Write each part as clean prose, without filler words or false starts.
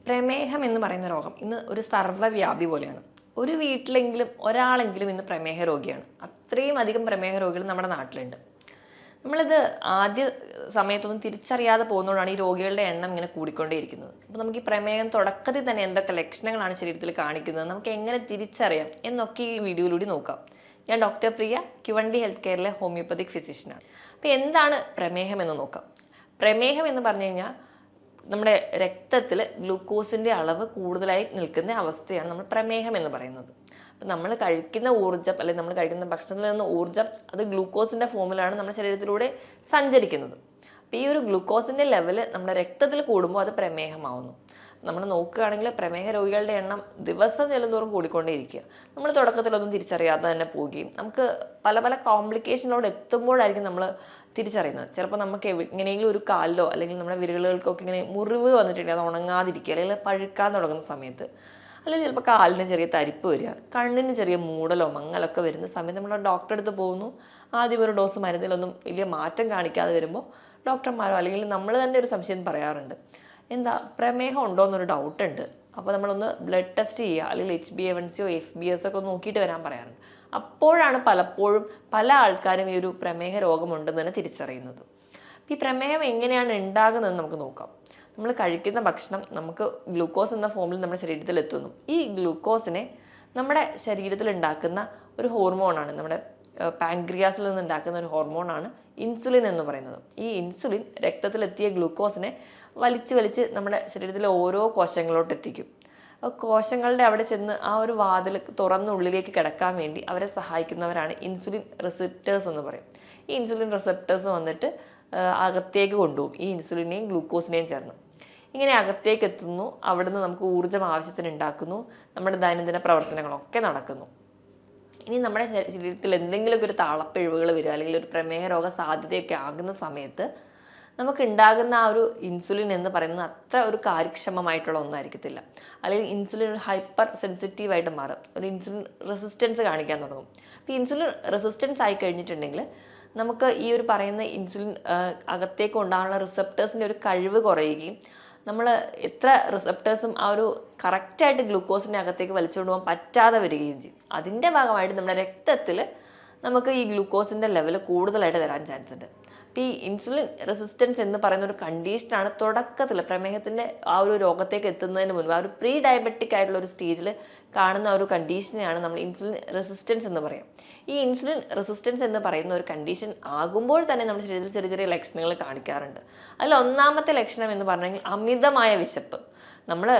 പ്രമേഹം എന്ന് പറയുന്ന രോഗം ഇന്ന് ഒരു സർവ്വവ്യാപി പോലെയാണ്. ഒരു വീട്ടിലെങ്കിലും ഒരാളെങ്കിലും ഇന്ന് പ്രമേഹ രോഗിയാണ്. അത്രയും അധികം പ്രമേഹ രോഗികൾ നമ്മുടെ നാട്ടിലുണ്ട്. നമ്മളിത് ആദ്യ സമയത്തൊന്നും തിരിച്ചറിയാതെ പോകുന്നതുകൊണ്ടാണ് ഈ രോഗികളുടെ എണ്ണം ഇങ്ങനെ കൂടിക്കൊണ്ടേയിരിക്കുന്നത്. അപ്പോൾ നമുക്ക് ഈ പ്രമേഹം തുടക്കത്തിൽ തന്നെ എന്തൊക്കെ ലക്ഷണങ്ങളാണ് ശരീരത്തിൽ കാണിക്കുന്നത്, നമുക്ക് എങ്ങനെ തിരിച്ചറിയാം എന്നൊക്കെ ഈ വീഡിയോയിലൂടെ നോക്കാം. ഞാൻ ഡോക്ടർ പ്രിയ, ക്യുവണ്ടി ഹെൽത്ത് കെയറിലെ ഹോമിയോപ്പതിക് ഫിസിഷ്യനാണ്. അപ്പോൾ എന്താണ് പ്രമേഹം എന്ന് നോക്കാം. പ്രമേഹം എന്ന് പറഞ്ഞു കഴിഞ്ഞാൽ നമ്മുടെ രക്തത്തിൽ ഗ്ലൂക്കോസിൻ്റെ അളവ് കൂടുതലായി നിൽക്കുന്ന അവസ്ഥയാണ് നമ്മൾ പ്രമേഹം എന്ന് പറയുന്നത്. അപ്പം നമ്മൾ കഴിക്കുന്ന ഊർജ്ജം അല്ലെങ്കിൽ നമ്മൾ കഴിക്കുന്ന ഭക്ഷണത്തിൽ നിന്ന് ഊർജ്ജം അത് ഗ്ലൂക്കോസിൻ്റെ ഫോമിലാണ് നമ്മുടെ ശരീരത്തിലൂടെ സഞ്ചരിക്കുന്നത്. അപ്പോൾ ഈ ഒരു ഗ്ലൂക്കോസിൻ്റെ ലെവൽ നമ്മുടെ രക്തത്തിൽ കൂടുമ്പോൾ അത് പ്രമേഹമാവുന്നു. നമ്മൾ നോക്കുകയാണെങ്കിൽ പ്രമേഹ രോഗികളുടെ എണ്ണം ദിവസം ചെല്ലുന്തോറും കൂടിക്കൊണ്ടേയിരിക്കുക. നമ്മൾ തുടക്കത്തിലൊന്നും തിരിച്ചറിയാതെ തന്നെ പോവുകയും നമുക്ക് പല പല കോംപ്ലിക്കേഷനിലോട് എത്തുമ്പോഴായിരിക്കും നമ്മൾ തിരിച്ചറിയുന്നത്. ചിലപ്പോൾ നമുക്ക് എങ്ങനെയെങ്കിലും ഒരു കാലിലോ അല്ലെങ്കിൽ നമ്മുടെ വിരലുകൾക്കൊക്കെ ഇങ്ങനെ മുറിവ് വന്നിട്ടുണ്ടെങ്കിൽ അത് ഉണങ്ങാതിരിക്കുക, അല്ലെങ്കിൽ പഴുക്കാൻ തുടങ്ങുന്ന സമയത്ത്, അല്ലെങ്കിൽ ചിലപ്പോൾ കാലിന് ചെറിയ തരിപ്പ് വരിക, കണ്ണിന് ചെറിയ മൂടലോ മങ്ങലൊക്കെ വരുന്ന സമയത്ത് നമ്മൾ ഡോക്ടറെ അടുത്ത് പോകുന്നു. ആദ്യം ഒരു ഡോസ് മരുന്നിലൊന്നും വലിയ മാറ്റം കാണിക്കാതെ വരുമ്പോൾ ഡോക്ടർമാരോ അല്ലെങ്കിൽ നമ്മൾ തന്നെ ഒരു സംശയം പറയാറുണ്ട്, എന്താ പ്രമേഹം ഉണ്ടോ എന്നൊരു ഡൗട്ട് ഉണ്ട്, അപ്പോൾ നമ്മളൊന്ന് ബ്ലഡ് ടെസ്റ്റ് ചെയ്യുക, അല്ലെങ്കിൽ HbA1c FBS ഒക്കെ ഒന്ന് നോക്കിയിട്ട് വരാൻ പറയാറുണ്ട്. അപ്പോഴാണ് പലപ്പോഴും പല ആൾക്കാരും ഈ ഒരു പ്രമേഹ രോഗമുണ്ടെന്ന് തന്നെ തിരിച്ചറിയുന്നത്. ഈ പ്രമേഹം എങ്ങനെയാണ് ഉണ്ടാകുന്നതെന്ന് നമുക്ക് നോക്കാം. നമ്മൾ കഴിക്കുന്ന ഭക്ഷണം നമുക്ക് ഗ്ലൂക്കോസ് എന്ന ഫോമിൽ നമ്മുടെ ശരീരത്തിൽ എത്തുന്നു. ഈ ഗ്ലൂക്കോസിനെ നമ്മുടെ ശരീരത്തിൽ ഉണ്ടാക്കുന്ന ഒരു ഹോർമോണാണ്, നമ്മുടെ പാൻക്രിയാസിൽ നിന്ന് ഉണ്ടാക്കുന്ന ഒരു ഹോർമോണാണ് ഇൻസുലിൻ എന്ന് പറയുന്നത്. ഈ ഇൻസുലിൻ രക്തത്തിലെത്തിയ ഗ്ലൂക്കോസിനെ വലിച്ച് നമ്മുടെ ശരീരത്തിലെ ഓരോ കോശങ്ങളിലോട്ട് എത്തിക്കും. കോശങ്ങളുടെ അവിടെ ചെന്ന് ആ ഒരു വാതിൽ തുറന്ന് ഉള്ളിലേക്ക് കിടക്കാൻ വേണ്ടി അവരെ സഹായിക്കുന്നവരാണ് ഇൻസുലിൻ റിസപ്റ്റേഴ്സ് എന്ന് പറയും. ഈ ഇൻസുലിൻ റിസപ്റ്റേഴ്സ് വന്നിട്ട് അകത്തേക്ക് കൊണ്ടുപോകും ഈ ഇൻസുലിനെയും ഗ്ലൂക്കോസിനെയും ചേർന്ന്. ഇങ്ങനെ അകത്തേക്ക് എത്തുന്നു, അവിടുന്ന് നമുക്ക് ഊർജ്ജം ആവശ്യത്തിന് ഉണ്ടാക്കുന്നു, നമ്മുടെ ദൈനംദിന പ്രവർത്തനങ്ങളൊക്കെ നടക്കുന്നു. ഇനി നമ്മുടെ ശരീരത്തിൽ എന്തെങ്കിലുമൊക്കെ ഒരു താളപ്പിഴവുകൾ വരിക അല്ലെങ്കിൽ ഒരു പ്രമേഹ രോഗ സാധ്യതയൊക്കെ ആകുന്ന സമയത്ത് നമുക്ക് ഉണ്ടാകുന്ന ആ ഒരു ഇൻസുലിൻ എന്ന് പറയുന്നത് അത്ര ഒരു കാര്യക്ഷമമായിട്ടുള്ള ഒന്നായിരിക്കത്തില്ല. അല്ലെങ്കിൽ ഇൻസുലിൻ ഒരു ഹൈപ്പർ സെൻസിറ്റീവായിട്ട് മാറും, ഒരു ഇൻസുലിൻ റെസിസ്റ്റൻസ് കാണിക്കാൻ തുടങ്ങും. അപ്പോൾ ഇൻസുലിൻ റെസിസ്റ്റൻസ് ആയി കഴിഞ്ഞിട്ടുണ്ടെങ്കിൽ നമുക്ക് ഈ ഒരു പറയുന്ന ഇൻസുലിൻ അകത്തേക്ക് ഉണ്ടാകാനുള്ള റിസപ്റ്റേഴ്സിൻ്റെ ഒരു കഴിവ് കുറയുകയും നമ്മൾ എത്ര റിസപ്റ്റേഴ്സും ആ ഒരു കറക്റ്റായിട്ട് ഗ്ലൂക്കോസിൻ്റെ അകത്തേക്ക് വലിച്ചുകൊണ്ട് പോകാൻ പറ്റാതെ വരികയും ചെയ്യും. അതിൻ്റെ ഭാഗമായിട്ട് നമ്മുടെ രക്തത്തിൽ നമുക്ക് ഈ ഗ്ലൂക്കോസിൻ്റെ ലെവൽ കൂടുതലായിട്ട് വരാൻ ചാൻസ് ഉണ്ട്. അപ്പോൾ ഈ ഇൻസുലിൻ റെസിസ്റ്റൻസ് എന്ന് പറയുന്ന ഒരു കണ്ടീഷനാണ് തുടക്കത്തിൽ പ്രമേഹത്തിൻ്റെ ആ ഒരു രോഗത്തേക്ക് എത്തുന്നതിന് മുൻപ് ആ ഒരു പ്രീ ഡയബറ്റിക് ആയിട്ടുള്ള ഒരു സ്റ്റേജിൽ കാണുന്ന ഒരു കണ്ടീഷനെയാണ് നമ്മൾ ഇൻസുലിൻ റെസിസ്റ്റൻസ് എന്ന് പറയും. ഈ ഇൻസുലിൻ റെസിസ്റ്റൻസ് എന്ന് പറയുന്ന ഒരു കണ്ടീഷൻ ആകുമ്പോൾ തന്നെ നമ്മുടെ ശരീരത്തിൽ ചെറിയ ചെറിയ ലക്ഷണങ്ങൾ കാണിക്കാറുണ്ട്. അതിൽ ഒന്നാമത്തെ ലക്ഷണം എന്ന് പറഞ്ഞെങ്കിൽ അമിതമായ വിശപ്പ്. നമ്മൾ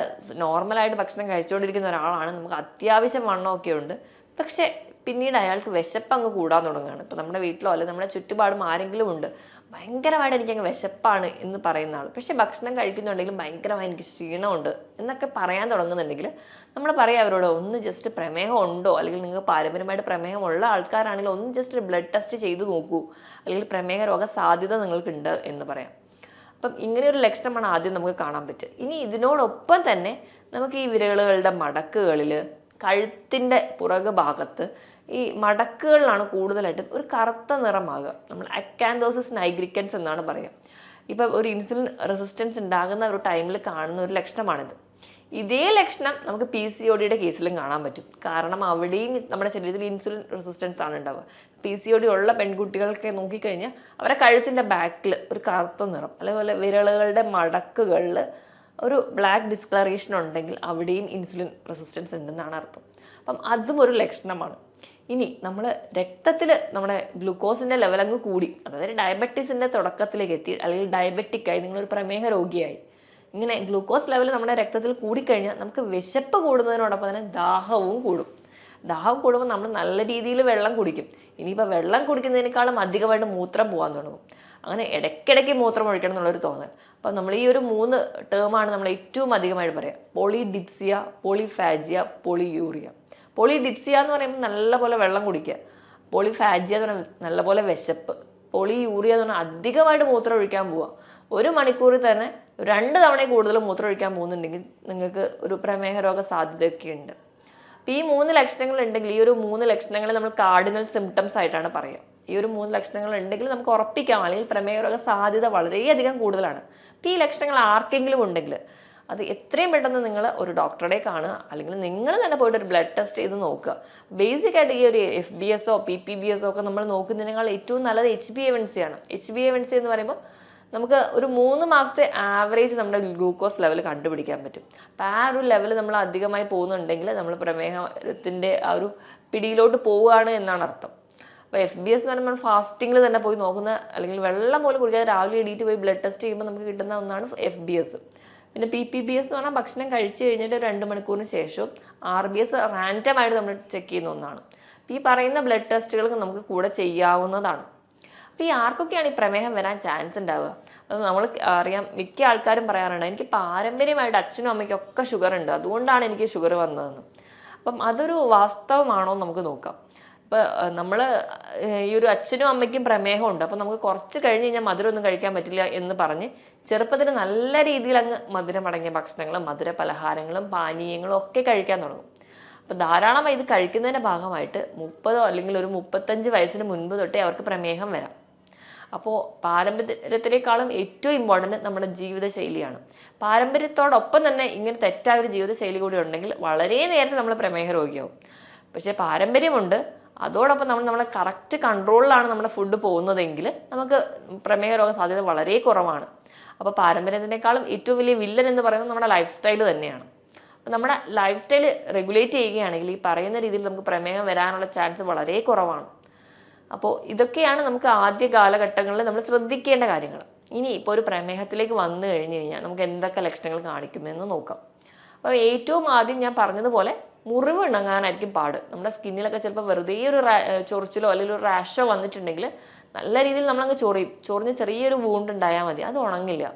നോർമലായിട്ട് ഭക്ഷണം കഴിച്ചുകൊണ്ടിരിക്കുന്ന ഒരാളാണ്, നമുക്ക് അത്യാവശ്യം വണ്ണമൊക്കെ ഉണ്ട്, പക്ഷേ പിന്നീട് അയാൾക്ക് വിശപ്പ് അങ്ങ് കൂടാൻ തുടങ്ങുകയാണ്. ഇപ്പോൾ നമ്മുടെ വീട്ടിലോ അല്ലെങ്കിൽ നമ്മുടെ ചുറ്റുപാടും ആരെങ്കിലും ഉണ്ട്, ഭയങ്കരമായിട്ട് എനിക്കങ്ങ് വിശപ്പാണ് എന്ന് പറയുന്ന ആൾ, പക്ഷേ ഭക്ഷണം കഴിക്കുന്നുണ്ടെങ്കിലും ഭയങ്കരമായി എനിക്ക് ക്ഷീണമുണ്ട് എന്നൊക്കെ പറയാൻ തുടങ്ങുന്നുണ്ടെങ്കിൽ നമ്മൾ പറയാം അവരോട്, ഒന്ന് ജസ്റ്റ് പ്രമേഹം ഉണ്ടോ, അല്ലെങ്കിൽ നിങ്ങൾക്ക് പാരമ്പര്യമായിട്ട് പ്രമേഹമുള്ള ആൾക്കാരാണെങ്കിൽ ഒന്ന് ജസ്റ്റ് ബ്ലഡ് ടെസ്റ്റ് ചെയ്ത് നോക്കൂ, അല്ലെങ്കിൽ പ്രമേഹ രോഗ സാധ്യത നിങ്ങൾക്കുണ്ട് എന്ന് പറയാം. അപ്പം ഇങ്ങനെയൊരു ലക്ഷണമാണ് ആദ്യം നമുക്ക് കാണാൻ പറ്റുക. ഇനി ഇതിനോടൊപ്പം തന്നെ നമുക്ക് ഈ വിരലുകളുടെ മടക്കുകളിൽ, കഴുത്തിൻ്റെ പുറകു ഭാഗത്ത് ഈ മടക്കുകളിലാണ് കൂടുതലായിട്ട് ഒരു കറുത്ത നിറമാകുക. നമ്മൾ അക്കാന്തോസിസ് നൈഗ്രിക്കൻസ് എന്നാണ് പറയുക. ഇപ്പം ഒരു ഇൻസുലിൻ റെസിസ്റ്റൻസ് ഉണ്ടാകുന്ന ഒരു ടൈമിൽ കാണുന്ന ഒരു ലക്ഷണമാണിത്. ഇതേ ലക്ഷണം നമുക്ക് PCOD കേസിലും കാണാൻ പറ്റും. കാരണം അവിടെയും നമ്മുടെ ശരീരത്തിൽ ഇൻസുലിൻ റെസിസ്റ്റൻസ് ആണ് ഉണ്ടാവുക. PCOD ഉള്ള പെൺകുട്ടികൾക്ക് നോക്കിക്കഴിഞ്ഞാൽ അവരെ കഴുത്തിൻ്റെ ബാക്കിൽ ഒരു കറുത്ത നിറം, അതേപോലെ വിരലുകളുടെ മടക്കുകളിൽ ഒരു ബ്ലാക്ക് ഡിസ്കളറേഷൻ ഉണ്ടെങ്കിൽ അവിടെയും ഇൻസുലിൻ റെസിസ്റ്റൻസ് ഉണ്ടെന്നാണ് അർത്ഥം. അപ്പം അതും ഒരു ലക്ഷണമാണ്. ഇനി നമ്മൾ രക്തത്തിൽ നമ്മുടെ ഗ്ലൂക്കോസിൻ്റെ ലെവൽ അങ്ങ് കൂടി, അതായത് ഡയബറ്റീസിൻ്റെ തുടക്കത്തിലേക്ക് എത്തി, അല്ലെങ്കിൽ ഡയബറ്റിക്കായി, നിങ്ങളൊരു പ്രമേഹ രോഗിയായി, ഇങ്ങനെ ഗ്ലൂക്കോസ് ലെവൽ നമ്മുടെ രക്തത്തിൽ കൂടിക്കഴിഞ്ഞാൽ നമുക്ക് വിശപ്പ് കൂടുന്നതിനോടൊപ്പം തന്നെ ദാഹവും കൂടും. ദാഹം കൂടുമ്പോൾ നമ്മൾ നല്ല രീതിയിൽ വെള്ളം കുടിക്കും. ഇനിയിപ്പോൾ വെള്ളം കുടിക്കുന്നതിനേക്കാളും അധികമായിട്ട് മൂത്രം പോകാൻ തുടങ്ങും. അങ്ങനെ ഇടയ്ക്കിടയ്ക്ക് മൂത്രം ഒഴിക്കണം എന്നുള്ളൊരു തോന്നൽ. അപ്പം നമ്മൾ ഈ ഒരു 3 ടേമാണ് നമ്മൾ ഏറ്റവും അധികമായിട്ട് പറയുക: പോളിഡിപ്സിയ, പോളിഫാജിയ, പോളിയൂറിയ. പോളിഡിപ്സിയ എന്ന് പറയുമ്പോൾ നല്ലപോലെ വെള്ളം കുടിക്കുക, പോളിഫാജിയ എന്ന് പറഞ്ഞാൽ നല്ലപോലെ വിശപ്പ്, പോളിയൂറിയ എന്ന് പറഞ്ഞാൽ അധികമായിട്ട് മൂത്രം ഒഴിക്കാൻ പോവുക. 1 മണിക്കൂറിൽ തന്നെ 2 തവണ കൂടുതൽ മൂത്രം ഒഴിക്കാൻ പോകുന്നുണ്ടെങ്കിൽ നിങ്ങൾക്ക് ഒരു പ്രമേഹ രോഗ സാധ്യതയൊക്കെ ഉണ്ട്. അപ്പോൾ ഈ 3 ലക്ഷണങ്ങൾ ഉണ്ടെങ്കിൽ, ഈ ഒരു 3 ലക്ഷണങ്ങൾ നമ്മൾ കാർഡിനൽ സിംറ്റംസ് ആയിട്ടാണ് പറയുക. ഈ ഒരു 3 ലക്ഷണങ്ങൾ ഉണ്ടെങ്കിൽ നമുക്ക് ഉറപ്പിക്കാം, അല്ലെങ്കിൽ പ്രമേഹ രോഗ സാധ്യത വളരെയധികം കൂടുതലാണ്. അപ്പോൾ ഈ ലക്ഷണങ്ങൾ ആർക്കെങ്കിലും ഉണ്ടെങ്കിൽ അത് എത്രയും പെട്ടെന്ന് നിങ്ങൾ ഒരു ഡോക്ടറെ കാണുക, അല്ലെങ്കിൽ നിങ്ങൾ തന്നെ പോയിട്ട് ഒരു ബ്ലഡ് ടെസ്റ്റ് ചെയ്ത് നോക്കുക. ബേസിക് ആയിട്ട് ഈ ഒരു FBS PPBS ഒക്കെ നമ്മൾ നോക്കുന്നതിനേക്കാൾ ഏറ്റവും നല്ലത് HbA1c ആണ്. HbA1c എന്ന് പറയുമ്പോൾ നമുക്ക് ഒരു 3 മാസത്തെ ആവറേജ് നമ്മുടെ ഗ്ലൂക്കോസ് ലെവൽ കണ്ടുപിടിക്കാൻ പറ്റും. അപ്പം ആ ഒരു ലെവൽ നമ്മൾ അധികമായി പോകുന്നുണ്ടെങ്കിൽ നമ്മൾ പ്രമേഹത്തിൻ്റെ ആ ഒരു പിടിയിലോട്ട് പോവുകയാണ് എന്നാണ് അർത്ഥം. അപ്പോൾ FBS എന്ന് പറയുമ്പോൾ ഫാസ്റ്റിങ്ങിൽ തന്നെ പോയി നോക്കുന്ന, അല്ലെങ്കിൽ വെള്ളം പോലും കുടിക്കാതെ രാവിലെ എണീറ്റ് പോയി ബ്ലഡ് ടെസ്റ്റ് ചെയ്യുമ്പോൾ നമുക്ക് കിട്ടുന്ന ഒന്നാണ് FBS. പിന്നെ PPBS എന്ന് പറഞ്ഞാൽ ഭക്ഷണം കഴിച്ച് കഴിഞ്ഞിട്ട് 2 മണിക്കൂറിന് ശേഷവും RBS റാൻഡമായിട്ട് നമ്മൾ ചെക്ക് ചെയ്യുന്ന ഒന്നാണ്. ഈ പറയുന്ന ബ്ലഡ് ടെസ്റ്റുകൾക്ക് നമുക്ക് കൂടെ ചെയ്യാവുന്നതാണ്. അപ്പോൾ ഈ ആർക്കൊക്കെയാണ് ഈ പ്രമേഹം വരാൻ ചാൻസ് ഉണ്ടാവുക? അത് നമ്മൾ അറിയാം, മിക്ക ആൾക്കാരും പറയാറുണ്ട് എനിക്ക് പാരമ്പര്യമായിട്ട് അച്ഛനും അമ്മയ്ക്കും ഒക്കെ ഷുഗർ ഉണ്ട്, അതുകൊണ്ടാണ് എനിക്ക് ഷുഗർ വന്നതെന്ന്. അപ്പം അതൊരു വാസ്തവമാണോ എന്ന് നമുക്ക് നോക്കാം. ഇപ്പം നമ്മൾ ഈ ഒരു അച്ഛനും അമ്മയ്ക്കും പ്രമേഹമുണ്ട്, അപ്പം നമുക്ക് കുറച്ച് കഴിഞ്ഞ് കഴിഞ്ഞാൽ മധുരമൊന്നും കഴിക്കാൻ പറ്റില്ല എന്ന് പറഞ്ഞ് ചെറുപ്പത്തിൽ നല്ല രീതിയിൽ അങ്ങ് മധുരം അടങ്ങിയ ഭക്ഷണങ്ങളും മധുര പലഹാരങ്ങളും പാനീയങ്ങളും ഒക്കെ കഴിക്കാൻ തുടങ്ങും. അപ്പം ധാരാളമായി ഇത് കഴിക്കുന്നതിൻ്റെ ഭാഗമായിട്ട് 30 അല്ലെങ്കിൽ ഒരു 35 വയസ്സിന് മുൻപ് തൊട്ടേ അവർക്ക് പ്രമേഹം വരാം. അപ്പോൾ പാരമ്പര്യത്തിനേക്കാളും ഏറ്റവും ഇമ്പോർട്ടൻ്റ് നമ്മുടെ ജീവിതശൈലിയാണ്. പാരമ്പര്യത്തോടൊപ്പം തന്നെ ഇങ്ങനെ തെറ്റായ ഒരു ജീവിതശൈലി കൂടി ഉണ്ടെങ്കിൽ വളരെ നേരത്തെ നമ്മൾ പ്രമേഹ രോഗിയാവും. പക്ഷേ പാരമ്പര്യമുണ്ട്, അതോടൊപ്പം നമ്മളെ കറക്റ്റ് കൺട്രോളിലാണ് നമ്മുടെ ഫുഡ് പോകുന്നതെങ്കിൽ നമുക്ക് പ്രമേഹ രോഗ സാധ്യത വളരെ കുറവാണ്. അപ്പോൾ പാരമ്പര്യത്തിനേക്കാളും ഏറ്റവും വലിയ വില്ലൻ എന്ന് പറയുന്നത് നമ്മുടെ ലൈഫ് സ്റ്റൈൽ തന്നെയാണ്. അപ്പോൾ നമ്മുടെ ലൈഫ് സ്റ്റൈൽ റെഗുലേറ്റ് ചെയ്യുകയാണെങ്കിൽ ഈ പറയുന്ന രീതിയിൽ നമുക്ക് പ്രമേഹം വരാനുള്ള ചാൻസ് വളരെ കുറവാണ്. അപ്പോൾ ഇതൊക്കെയാണ് നമുക്ക് ആദ്യ കാലഘട്ടങ്ങളിൽ നമ്മൾ ശ്രദ്ധിക്കേണ്ട കാര്യങ്ങൾ. ഇനി ഇപ്പോൾ ഒരു പ്രമേഹത്തിലേക്ക് വന്നു കഴിഞ്ഞ് കഴിഞ്ഞാൽ നമുക്ക് എന്തൊക്കെ ലക്ഷണങ്ങൾ കാണിക്കുമെന്ന് നോക്കാം. അപ്പോൾ ഏറ്റവും ആദ്യം ഞാൻ പറഞ്ഞതുപോലെ മുറിവ് ഉണങ്ങാനായിരിക്കും പാട്. നമ്മുടെ സ്കിന്നിലൊക്കെ ചിലപ്പോൾ വെറുതെ ഒരു ചൊറിച്ചിലോ അല്ലെങ്കിൽ ഒരു റാഷോ വന്നിട്ടുണ്ടെങ്കിൽ നല്ല രീതിയിൽ നമ്മളങ്ങ് ചൊറിഞ്ഞ് ചെറിയൊരു വൂണ്ട് ഉണ്ടായാൽ മതി, അത് ഉണങ്ങില്ല.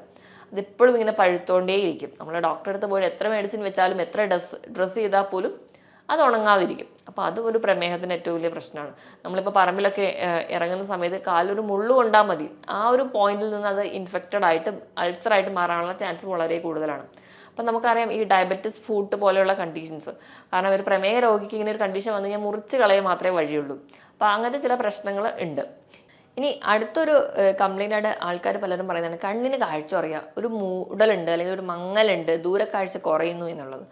അതിപ്പോഴും ഇങ്ങനെ പഴുത്തോണ്ടേയിരിക്കും. നമ്മൾ ഡോക്ടറെ അടുത്ത് പോയി എത്ര മെഡിസിൻ വെച്ചാലും എത്ര ഡ്രസ്സ് ചെയ്താൽ പോലും അത് ഉണങ്ങാതിരിക്കും. അപ്പോൾ അത് ഒരു പ്രമേഹത്തിന് ഏറ്റവും വലിയ പ്രശ്നമാണ്. നമ്മളിപ്പോൾ പറമ്പിലൊക്കെ ഇറങ്ങുന്ന സമയത്ത് കാലൊരു മുള്ളു കൊണ്ടാൽ മതി, ആ ഒരു പോയിന്റിൽ നിന്ന് അത് ഇൻഫെക്റ്റഡ് ആയിട്ട് അൾസറായിട്ട് മാറാനുള്ള ചാൻസ് വളരെ കൂടുതലാണ്. അപ്പം നമുക്കറിയാം ഈ ഡയബറ്റിസ് ഫുഡ് പോലെയുള്ള കണ്ടീഷൻസ്, കാരണം ഒരു പ്രമേഹ രോഗിക്ക് ഇങ്ങനെ ഒരു കണ്ടീഷൻ വന്നു കഴിഞ്ഞാൽ മുറിച്ച് കളയാൻ മാത്രമേ വഴിയുള്ളൂ. അപ്പോൾ അങ്ങനത്തെ ചില പ്രശ്നങ്ങൾ ഉണ്ട്. ഇനി അടുത്തൊരു കംപ്ലൈൻ്റ് ആയിട്ട് ആൾക്കാർ പലരും പറയുന്നതാണ് കണ്ണിന് കാഴ്ച കുറയുക, ഒരു മൂടലുണ്ട് അല്ലെങ്കിൽ ഒരു മങ്ങലുണ്ട്, ദൂരക്കാഴ്ച കുറയുന്നു എന്നുള്ളത്.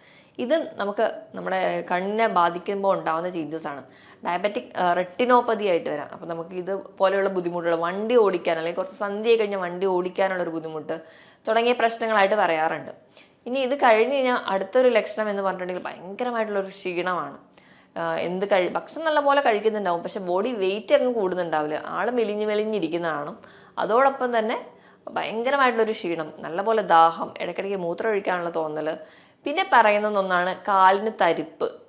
ഇത് നമുക്ക് നമ്മുടെ കണ്ണിനെ ബാധിക്കുമ്പോൾ ഉണ്ടാകുന്ന ചേഞ്ചസ് ആണ്. ഡയബറ്റിക് റെറ്റിനോപ്പതി ആയിട്ട് വരാം. അപ്പോൾ നമുക്ക് ഇത് പോലെയുള്ള ബുദ്ധിമുട്ടുകൾ, വണ്ടി ഓടിക്കാൻ അല്ലെങ്കിൽ കുറച്ച് സന്ധ്യ കഴിഞ്ഞാൽ വണ്ടി ഓടിക്കാനുള്ളൊരു ബുദ്ധിമുട്ട് തുടങ്ങിയ പ്രശ്നങ്ങളായിട്ട് പറയാറുണ്ട്. ഇനി ഇത് കഴിഞ്ഞ് കഴിഞ്ഞാൽ അടുത്തൊരു ലക്ഷണം എന്ന് പറഞ്ഞിട്ടുണ്ടെങ്കിൽ ഭയങ്കരമായിട്ടുള്ളൊരു ക്ഷീണമാണ്. ഭക്ഷണം നല്ലപോലെ കഴിക്കുന്നുണ്ടാവും, പക്ഷെ ബോഡി വെയിറ്റ് അങ്ങ് കൂടുന്നുണ്ടാവില്ല, ആള് മെലിഞ്ഞിരിക്കുന്നതാണ്. അതോടൊപ്പം തന്നെ ഭയങ്കരമായിട്ടുള്ളൊരു ക്ഷീണം, നല്ലപോലെ ദാഹം, ഇടയ്ക്കിടയ്ക്ക് മൂത്രം ഒഴിക്കാനുള്ള തോന്നൽ. പിന്നെ പറയുന്ന ഒന്നാണ് കാലിന്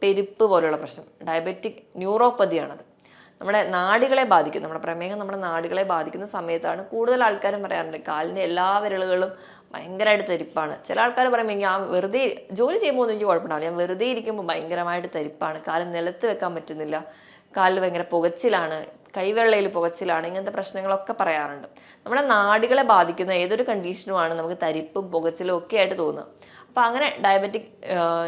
പെരുപ്പ് പോലെയുള്ള പ്രശ്നം. ഡയബറ്റിക് ന്യൂറോപ്പതിയാണത്. നമ്മുടെ നാഡികളെ ബാധിക്കും. നമ്മുടെ പ്രമേഹം നമ്മുടെ നാഡികളെ ബാധിക്കുന്ന സമയത്താണ് കൂടുതൽ ആൾക്കാരും പറയാറുണ്ട് കാലിൻ്റെ എല്ലാ വിരലുകളും ഭയങ്കരമായിട്ട് തരിപ്പാണ്. ചില ആൾക്കാർ പറയുമ്പോൾ ഞാൻ വെറുതെ ജോലി ചെയ്യുമ്പോൾ ഒന്നും എനിക്ക് കുഴപ്പമുണ്ടാവില്ല, ഞാൻ വെറുതെ ഇരിക്കുമ്പോൾ ഭയങ്കരമായിട്ട് തരിപ്പാണ്, കാല് നിലത്ത് വെക്കാൻ പറ്റുന്നില്ല, കാലിൽ ഭയങ്കര പുകച്ചിലാണ്, കൈവെള്ളയിൽ പുകച്ചിലാണ്, ഇങ്ങനത്തെ പ്രശ്നങ്ങളൊക്കെ പറയാറുണ്ട്. നമ്മുടെ നാഡികളെ ബാധിക്കുന്ന ഏതൊരു കണ്ടീഷനുമാണ് നമുക്ക് തരിപ്പും പുകച്ചിലും ഒക്കെ ആയിട്ട് തോന്നുക. അപ്പോൾ അങ്ങനെ ഡയബറ്റിക്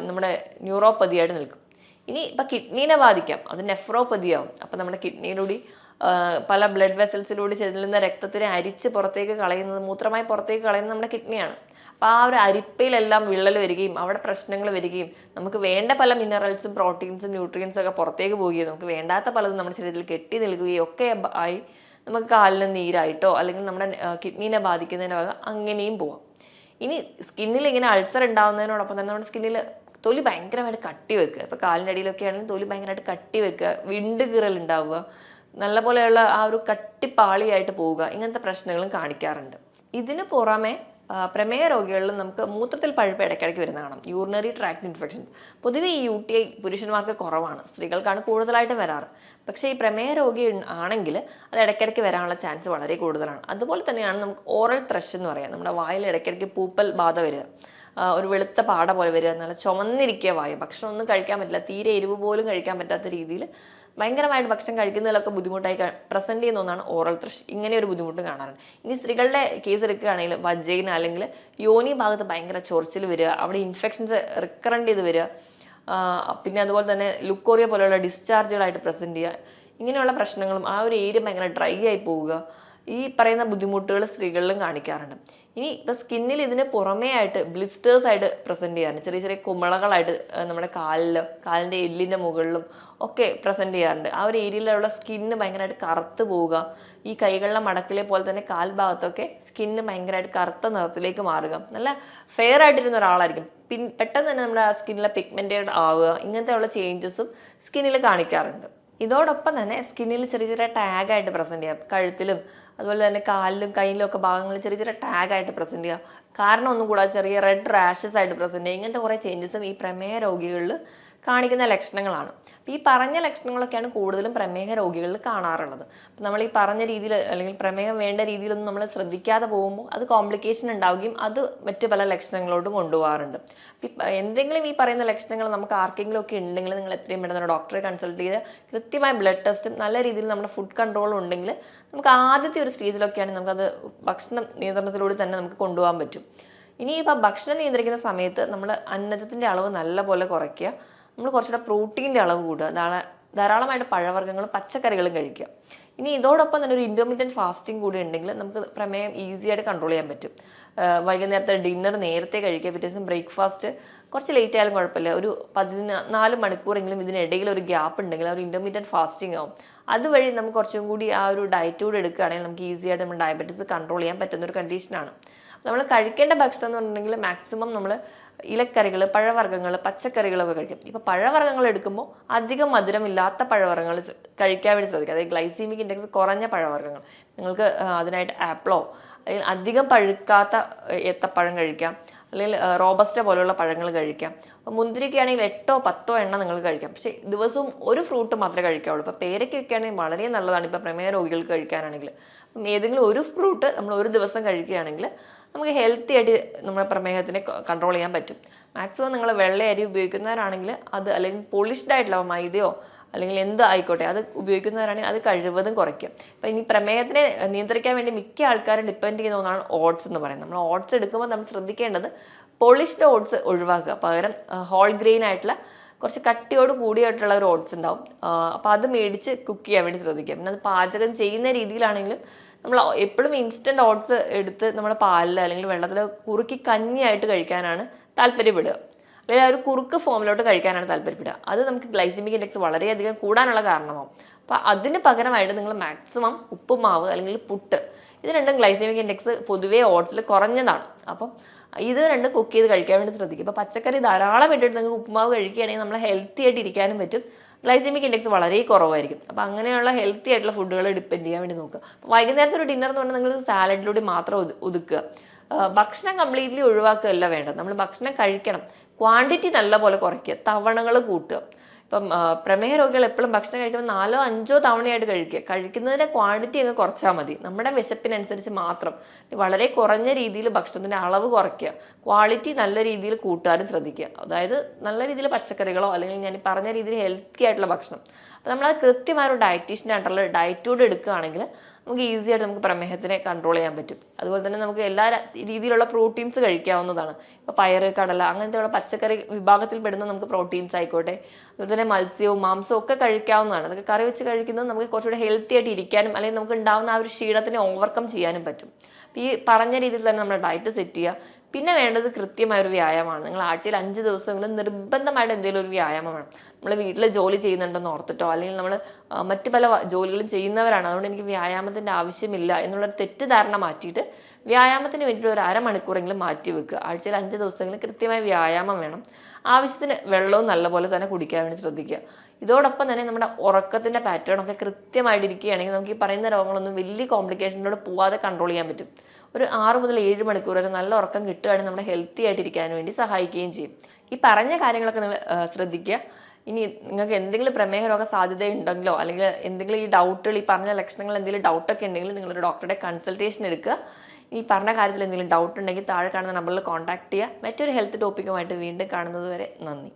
നമ്മുടെ ന്യൂറോപ്പതിയായിട്ട് നിൽക്കും. ഇനി ഇപ്പം കിഡ്നീനെ ബാധിക്കാം, അത് നെഫ്രോപ്പതിയാവും. അപ്പം നമ്മുടെ കിഡ്നിയിലൂടെ പല ബ്ലഡ് വെസൽസിലൂടെ ചെല്ലുന്ന രക്തത്തിനെ അരിച്ച് പുറത്തേക്ക് കളയുന്നത്, മൂത്രമായി പുറത്തേക്ക് കളയുന്നത് നമ്മുടെ കിഡ്നിയാണ്. അപ്പോൾ ആ ഒരു അരിപ്പയിലെല്ലാം വിള്ളൽ വരികയും അവിടെ പ്രശ്നങ്ങൾ വരികയും നമുക്ക് വേണ്ട പല മിനറൽസും പ്രോട്ടീൻസും ന്യൂട്രിയൻസും ഒക്കെ പുറത്തേക്ക് പോവുകയും നമുക്ക് വേണ്ടാത്ത പലതും നമ്മുടെ ശരീരത്തിൽ കെട്ടി നിൽക്കുകയും ഒക്കെ ആയി നമുക്ക് കാലിന് നീരായിട്ടോ അല്ലെങ്കിൽ നമ്മുടെ കിഡ്നീനെ ബാധിക്കുന്നതിന് വക അങ്ങനെയും പോവാം. ഇനി സ്കിന്നിൽ ഇങ്ങനെ അൾസർ ഉണ്ടാകുന്നതിനോടൊപ്പം തന്നെ നമ്മുടെ സ്കിന്നിൽ തൊലി ഭയങ്കരമായിട്ട് കട്ടി വെക്കുക. ഇപ്പോൾ കാലിൻ്റെ അടിയിലൊക്കെ ആണെങ്കിൽ തൊലി ഭയങ്കരമായിട്ട് കട്ടി വെക്കുക, വിണ്ട് കീറൽ ഉണ്ടാവുക, നല്ല പോലെയുള്ള ആ ഒരു കട്ടിപ്പാളിയായിട്ട് പോവുക, ഇങ്ങനത്തെ പ്രശ്നങ്ങളും കാണിക്കാറുണ്ട്. ഇതിന് പുറമെ പ്രമേഹ രോഗികളിൽ നമുക്ക് മൂത്രത്തിൽ പഴുപ്പ് ഇടയ്ക്കിടയ്ക്ക് വരുന്ന കാണാം, യൂറിനറി ട്രാക്ട് ഇൻഫെക്ഷൻ. പൊതുവെ ഈ UTI പുരുഷന്മാർക്ക് കുറവാണ്, സ്ത്രീകൾക്കാണ് കൂടുതലായിട്ടും വരാറ്. പക്ഷേ ഈ പ്രമേഹ രോഗി ആണെങ്കിൽ അത് ഇടയ്ക്കിടയ്ക്ക് വരാനുള്ള ചാൻസ് വളരെ കൂടുതലാണ്. അതുപോലെ തന്നെയാണ് നമുക്ക് ഓറൽ ത്രഷ് എന്ന് പറയാം, നമ്മുടെ വായിൽ ഇടയ്ക്കിടയ്ക്ക് പൂപ്പൽ ബാധ വരിക, ഒരു വെളുത്ത പാട പോലെ വരിക, നല്ല ചുമന്നിരിക്കുക വായ, ഭക്ഷണം ഒന്നും കഴിക്കാൻ പറ്റില്ല, തീരെ എരിവ് പോലും കഴിക്കാൻ പറ്റാത്ത രീതിയിൽ ഭയങ്കരമായിട്ട് ഭക്ഷണം കഴിക്കുന്നതിലൊക്കെ ബുദ്ധിമുട്ടായി പ്രസന്റ് ചെയ്യുന്ന ഒന്നാണ് ഓറൽ ത്രഷ്. ഇങ്ങനെ ഒരു ബുദ്ധിമുട്ട് കാണാറുണ്ട്. ഇനി സ്ത്രീകളുടെ കേസ് എടുക്കുകയാണെങ്കിൽ വജൈന അല്ലെങ്കിൽ യോനി ഭാഗത്ത് ഭയങ്കര ചൊറിച്ചിൽ വരിക, അവിടെ ഇൻഫെക്ഷൻസ് റിക്കറന്റ് ചെയ്ത് വരിക, പിന്നെ അതുപോലെ തന്നെ ലുക്കോറിയ പോലെയുള്ള ഡിസ്ചാർജുകളായിട്ട് പ്രസന്റ് ചെയ്യുക, ഇങ്ങനെയുള്ള പ്രശ്നങ്ങളും ആ ഒരു ഏരിയ ഭയങ്കര ഡ്രൈ ആയി പോവുക, ഈ പറയുന്ന ബുദ്ധിമുട്ടുകൾ സ്ത്രീകളിലും കാണിക്കാറുണ്ട്. ഇനി ഇപ്പോൾ സ്കിന്നിൽ ഇതിന് പുറമേ ആയിട്ട് ബ്ലിസ്റ്റേഴ്സ് ആയിട്ട് പ്രസൻറ്റ് ചെയ്യാറുണ്ട്. ചെറിയ ചെറിയ കുമിളകളായിട്ട് നമ്മുടെ കാലിൻ്റെ എല്ലിൻ്റെ മുകളിലും ഒക്കെ പ്രസൻറ്റ് ചെയ്യാറുണ്ട്. ആ ഒരു ഏരിയയിലുള്ള സ്കിന്ന് ഭയങ്കരമായിട്ട് കറുത്ത് പോവുക, ഈ കൈകളിലെ മടക്കിലെ പോലെ തന്നെ കാൽ ഭാഗത്തൊക്കെ സ്കിന്ന് ഭയങ്കരമായിട്ട് കറുത്ത നിറത്തിലേക്ക് മാറുക, നല്ല ഫെയർ ആയിട്ടിരുന്ന ഒരാളായിരിക്കും, പെട്ടെന്ന് തന്നെ നമ്മുടെ സ്കിന്നിലെ പിഗ്മെൻറ്റഡ് ആവുക, ഇങ്ങനത്തെയുള്ള ചേഞ്ചസും സ്കിന്നിൽ കാണിക്കാറുണ്ട്. ഇതോടൊപ്പം തന്നെ സ്കിന്നിൽ ചെറിയ ചെറിയ ടാഗായിട്ട് പ്രസൻറ്റ് ചെയ്യാം. കഴുത്തിലും അതുപോലെ തന്നെ കാലിലും കയ്യിലും ഒക്കെ ഭാഗങ്ങളിൽ ചെറിയ ചെറിയ ടാഗായിട്ട് പ്രസൻറ്റ് ചെയ്യുക. കാരണം ഒന്നും കൂടാതെ ചെറിയ റെഡ് റാഷസ് ആയിട്ട് പ്രസൻറ്റ് ചെയ്യുക. ഇങ്ങനത്തെ കുറേ ചേഞ്ചസും ഈ പ്രമേഹ രോഗികളിൽ കാണിക്കുന്ന ലക്ഷണങ്ങളാണ്. അപ്പോൾ ഈ പറഞ്ഞ ലക്ഷണങ്ങളൊക്കെയാണ് കൂടുതലും പ്രമേഹ രോഗികളിൽ കാണാറുള്ളത്. അപ്പോൾ നമ്മൾ ഈ പറഞ്ഞ രീതിയിൽ അല്ലെങ്കിൽ പ്രമേഹം വേണ്ട രീതിയിലൊന്നും നമ്മൾ ശ്രദ്ധിക്കാതെ പോകുമ്പോൾ അത് കോംപ്ലിക്കേഷൻ ഉണ്ടാവുകയും അത് മറ്റ് പല ലക്ഷണങ്ങളോടും കൊണ്ടുപോകാറുണ്ട്. എന്തെങ്കിലും ഈ പറയുന്ന ലക്ഷണങ്ങൾ നമുക്ക് ആർക്കെങ്കിലും ഒക്കെ ഉണ്ടെങ്കിൽ നിങ്ങൾ എത്രയും പെട്ടെന്ന് ഡോക്ടറെ കൺസൾട്ട് ചെയ്ത് കൃത്യമായ ബ്ലഡ് ടെസ്റ്റും നല്ല രീതിയിൽ നമ്മുടെ ഫുഡ് കൺട്രോളും ഉണ്ടെങ്കിൽ നമുക്ക് ആദ്യത്തെ ഒരു സ്റ്റേജിലൊക്കെയാണ് നമുക്കത് ഭക്ഷണ നിയന്ത്രണത്തിലൂടെ തന്നെ നമുക്ക് കൊണ്ടുപോകാൻ പറ്റും. ഇനിയിപ്പോൾ ഭക്ഷണം നിയന്ത്രിക്കുന്ന സമയത്ത് നമ്മൾ അന്നജത്തിൻ്റെ അളവ് നല്ലപോലെ കുറയ്ക്കുക, നമ്മൾ കുറച്ചുകൂടെ പ്രോട്ടീൻ്റെ അളവ് കൂടുക, ധാരാളമായിട്ട് പഴവർഗ്ഗങ്ങളും പച്ചക്കറികളും കഴിക്കുക. ഇനി ഇതോടൊപ്പം തന്നെ ഒരു ഇൻ്റർമീഡിയറ്റ് ഫാസ്റ്റിംഗ് കൂടി ഉണ്ടെങ്കിൽ നമുക്ക് പ്രമേയം ഈസി ആയിട്ട് കൺട്രോൾ ചെയ്യാൻ പറ്റും. വൈകുന്നേരത്തെ ഡിന്നർ നേരത്തെ കഴിക്കുക, പിറ്റേ ദിവസം ബ്രേക്ക്ഫാസ്റ്റ് കുറച്ച് ലേറ്റ് ആയാലും കുഴപ്പമില്ല, ഒരു 14 മണിക്കൂറെങ്കിലും ഇതിനിടയിൽ ഒരു ഗ്യാപ്പ് ഉണ്ടെങ്കിൽ ഒരു ഇൻ്റർമീഡിയറ്റ് ഫാസ്റ്റിംഗ് ആവും. അതുവഴി നമുക്ക് കുറച്ചും കൂടി ആ ഒരു ഡയറ്റ് കൂടി എടുക്കുകയാണെങ്കിൽ നമുക്ക് ഈസി ആയിട്ട് നമ്മുടെ ഡയബറ്റീസ് കൺട്രോൾ ചെയ്യാൻ പറ്റുന്ന ഒരു കണ്ടീഷനാണ്. നമ്മൾ കഴിക്കേണ്ട ഭക്ഷണം എന്ന് പറഞ്ഞിട്ടുണ്ടെങ്കിൽ മാക്സിമം നമ്മൾ ഇലക്കറികൾ, പഴവർഗ്ഗങ്ങൾ, പച്ചക്കറികളൊക്കെ കഴിക്കും. ഇപ്പോൾ പഴവർഗ്ഗങ്ങൾ എടുക്കുമ്പോൾ അധികം മധുരമില്ലാത്ത പഴവർഗ്ഗങ്ങൾ കഴിക്കാൻ വേണ്ടി ശ്രദ്ധിക്കുക. അതായത് ഗ്ലൈസീമിക് ഇൻഡെക്സ് കുറഞ്ഞ പഴവർഗ്ഗങ്ങൾ. നിങ്ങൾക്ക് അതിനായിട്ട് ആപ്പിളോ അല്ലെങ്കിൽ അധികം പഴുക്കാത്ത ഏത്തപ്പഴം കഴിക്കാം, അല്ലെങ്കിൽ റോബസ്റ്റ പോലെയുള്ള പഴങ്ങൾ കഴിക്കാം. അപ്പോൾ മുന്തിരിക്കയാണെങ്കിൽ 8 or 10 എണ്ണം നിങ്ങൾ കഴിക്കാം. പക്ഷേ ദിവസവും ഒരു ഫ്രൂട്ട് മാത്രമേ കഴിക്കാവുള്ളൂ. ഇപ്പോൾ പേരയ്ക്കൊക്കെ ആണെങ്കിൽ വളരെ നല്ലതാണ് ഇപ്പോൾ പ്രമേഹ രോഗികൾക്ക് കഴിക്കാനാണെങ്കിൽ. അപ്പം ഏതെങ്കിലും ഒരു ഫ്രൂട്ട് നമ്മൾ ഒരു ദിവസം കഴിക്കുകയാണെങ്കിൽ നമുക്ക് ഹെൽത്തി ആയിട്ട് നമ്മുടെ പ്രമേഹത്തിനെ കൺട്രോൾ ചെയ്യാൻ പറ്റും. മാക്സിമം നിങ്ങൾ വെള്ള അരി ഉപയോഗിക്കുന്നവരാണെങ്കിൽ അത്, അല്ലെങ്കിൽ പോളിഷ്ഡ് ആയിട്ടുള്ള മൈദയോ അല്ലെങ്കിൽ എന്ത് ആയിക്കോട്ടെ അത് ഉപയോഗിക്കുന്നവരാണെങ്കിൽ അത് കഴിവതും കുറയ്ക്കും. അപ്പോൾ ഇനി പ്രമേഹത്തിനെ നിയന്ത്രിക്കാൻ വേണ്ടി മിക്ക ആൾക്കാരും ഡിപ്പെൻഡ് ചെയ്യുന്ന ഒന്നാണ് ഓട്സ് എന്ന് പറയുന്നത്. നമ്മൾ ഓട്സ് എടുക്കുമ്പോൾ നമ്മൾ ശ്രദ്ധിക്കേണ്ടത് പോളിഷ്ഡ് ഓട്സ് ഒഴിവാക്കുക, പകരം ഹോൾ ഗ്രെയിൻ ആയിട്ടുള്ള കുറച്ച് കട്ടിയോട് കൂടിയായിട്ടുള്ള ഒരു ഓട്സ് ഉണ്ടാവും. അപ്പോൾ അത് മേടിച്ച് കുക്ക് ചെയ്യാൻ വേണ്ടി ശ്രദ്ധിക്കുക. പിന്നെ അത് പാചകം ചെയ്യുന്ന രീതിയിലാണെങ്കിലും നമ്മൾ എപ്പോഴും ഇൻസ്റ്റൻറ്റ് ഓട്സ് എടുത്ത് നമ്മുടെ പാലിൽ അല്ലെങ്കിൽ വെള്ളത്തിൽ കുറുക്കി കഞ്ഞിയായിട്ട് കഴിക്കാനാണ് താല്പര്യപ്പെടുക, അല്ലെങ്കിൽ ആ ഒരു കുറുക്ക് ഫോമിലോട്ട് കഴിക്കാനാണ് താല്പര്യപ്പെടുക. അത് നമുക്ക് ഗ്ലൈസമിക് ഇൻഡെക്സ് വളരെയധികം കൂടാനുള്ള കാരണമാവും. അപ്പോൾ അതിന് പകരമായിട്ട് നിങ്ങൾ മാക്സിമം ഉപ്പുമാവ് അല്ലെങ്കിൽ പുട്ട്, ഇത് രണ്ടും ഗ്ലൈസമിക് ഇൻഡെക്സ് പൊതുവേ ഓട്സിൽ കുറഞ്ഞതാണ്. അപ്പം ഇത് രണ്ടും കുക്ക് ചെയ്ത് കഴിക്കാൻ വേണ്ടി ശ്രദ്ധിക്കും. ഇപ്പോൾ പച്ചക്കറി ധാരാളം ഇട്ടിട്ട് നിങ്ങൾക്ക് ഉപ്പുമാവ് കഴിക്കുകയാണെങ്കിൽ നമ്മൾ ഹെൽത്തി ആയിട്ട് ഇരിക്കാനും പറ്റും, ഗ്ലൈസമിക് ഇൻഡെക്സ് വളരെ കുറവായിരിക്കും. അപ്പോൾ അങ്ങനെയുള്ള ഹെൽത്തി ആയിട്ടുള്ള ഫുഡുകൾ ഡിപ്പെൻഡ് ചെയ്യാൻ വേണ്ടി നോക്കുക. അപ്പോൾ വൈകുന്നേരത്തെ ഒരു ഡിന്നർ എന്ന് പറഞ്ഞാൽ നിങ്ങൾ സാലഡിലൂടെ മാത്രം ഒതുക്കുക. ഭക്ഷണം കംപ്ലീറ്റ്ലി ഒഴിവാക്കുകയല്ല വേണ്ടത്. നമ്മൾ ഭക്ഷണം കഴിക്കണം, ക്വാണ്ടിറ്റി നല്ലപോലെ കുറയ്ക്കുക, തവണകൾ കൂട്ടുക. ഇപ്പം പ്രമേഹ രോഗികൾ എപ്പോഴും ഭക്ഷണം കഴിക്കുമ്പോൾ 4 or 5 തവണയായിട്ട് കഴിക്കുക. കഴിക്കുന്നതിൻ്റെ ക്വാണ്ടിറ്റി അങ്ങ് കുറച്ചാൽ മതി, നമ്മുടെ വിശപ്പിനനുസരിച്ച് മാത്രം. വളരെ കുറഞ്ഞ രീതിയിൽ ഭക്ഷണത്തിൻ്റെ അളവ് കുറയ്ക്കുക, ക്വാളിറ്റി നല്ല രീതിയിൽ കൂട്ടാനും ശ്രദ്ധിക്കുക. അതായത് നല്ല രീതിയിൽ പച്ചക്കറികളോ അല്ലെങ്കിൽ ഞാൻ പറഞ്ഞ രീതിയിൽ ഹെൽത്തി ആയിട്ടുള്ള ഭക്ഷണം. അപ്പോൾ നമ്മളത് കൃത്യമായ ഒരു ഡയറ്റീഷ്യൻ്റെ അണ്ടറിൽ ഡയറ്റോട് എടുക്കുകയാണെങ്കിൽ നമുക്ക് ഈസി ആയിട്ട് നമുക്ക് പ്രമേഹത്തിനെ കൺട്രോൾ ചെയ്യാൻ പറ്റും. അതുപോലെ തന്നെ നമുക്ക് എല്ലാ രീതിയിലുള്ള പ്രോട്ടീൻസ് കഴിക്കാവുന്നതാണ്. ഇപ്പോൾ പയറ്, കടല അങ്ങനത്തെയുള്ള പച്ചക്കറി വിഭാഗത്തിൽ പെടുന്ന നമുക്ക് പ്രോട്ടീൻസ് ആയിക്കോട്ടെ, അതുപോലെ തന്നെ മത്സ്യവും മാംസവും ഒക്കെ കഴിക്കാവുന്നതാണ്. അതൊക്കെ കറി വെച്ച് കഴിക്കുന്നത് നമുക്ക് കുറച്ചുകൂടെ ഹെൽത്തി ആയിട്ട് ഇരിക്കാനും അല്ലെങ്കിൽ നമുക്ക് ഉണ്ടാകുന്ന ആ ഒരു ക്ഷീണത്തിനെ ഓവർകം ചെയ്യാനും പറ്റും. ഈ പറഞ്ഞ രീതിയിൽ തന്നെ നമ്മുടെ ഡയറ്റ് സെറ്റ് ചെയ്യുക. പിന്നെ വേണ്ടത് കൃത്യമായൊരു വ്യായാമമാണ്. നിങ്ങൾ ആഴ്ചയിൽ 5 ദിവസമെങ്കിലും നിർബന്ധമായിട്ട് എന്തെങ്കിലും ഒരു വ്യായാമം വേണം. നമ്മൾ വീട്ടിൽ ജോലി ചെയ്യുന്നുണ്ടെന്ന് ഓർത്തിട്ടോ അല്ലെങ്കിൽ നമ്മൾ മറ്റു പല ജോലികളും ചെയ്യുന്നവരാണ്, അതുകൊണ്ട് എനിക്ക് വ്യായാമത്തിൻ്റെ ആവശ്യമില്ല എന്നുള്ളൊരു തെറ്റിദ്ധാരണ മാറ്റിയിട്ട് വ്യായാമത്തിന് വേണ്ടിയിട്ട് ഒരു അരമണിക്കൂറെങ്കിലും മാറ്റി വെക്കുക. ആഴ്ചയിൽ 5 ദിവസമെങ്കിലും കൃത്യമായ വ്യായാമം വേണം. ആവശ്യത്തിന് വെള്ളവും നല്ലപോലെ തന്നെ കുടിക്കാൻ വേണ്ടി ശ്രദ്ധിക്കുക. ഇതോടൊപ്പം തന്നെ നമ്മുടെ ഉറക്കത്തിൻ്റെ പാറ്റേൺ ഒക്കെ കൃത്യമായിട്ട് ഇരിക്കുകയാണെങ്കിൽ നമുക്ക് ഈ പറയുന്ന രോഗങ്ങളൊന്നും വലിയ കോംപ്ലിക്കേഷനിലൂടെ പോവാതെ കൺട്രോൾ ചെയ്യാൻ പറ്റും. ഒരു 6 മുതൽ 7 മണിക്കൂർ വരെ നല്ല ഉറക്കം കിട്ടുകയാണെങ്കിൽ നമ്മുടെ ഹെൽത്തി ആയിട്ടിരിക്കാൻ വേണ്ടി സഹായിക്കുകയും ചെയ്യും. ഈ പറഞ്ഞ കാര്യങ്ങളൊക്കെ നിങ്ങൾ ശ്രദ്ധിക്കുക. ഇനി നിങ്ങൾക്ക് എന്തെങ്കിലും പ്രമേഹ രോഗ സാധ്യത ഉണ്ടെങ്കിലോ അല്ലെങ്കിൽ എന്തെങ്കിലും ഈ ഡൗട്ടുകൾ, ഈ പറഞ്ഞ ലക്ഷണങ്ങൾ എന്തെങ്കിലും ഡൗട്ടൊക്കെ ഉണ്ടെങ്കിൽ നിങ്ങളൊരു ഡോക്ടറുടെ കൺസൾട്ടേഷൻ എടുക്കുക. ഈ പറഞ്ഞ കാര്യത്തിൽ എന്തെങ്കിലും ഡൗട്ട് ഉണ്ടെങ്കിൽ താഴെ കാണുന്ന നമ്പറിൽ കോൺടാക്ട് ചെയ്യുക. മറ്റൊരു ഹെൽത്ത് ടോപ്പിക്കുമായിട്ട് വീണ്ടും കാണുന്നത് വരെ നന്ദി.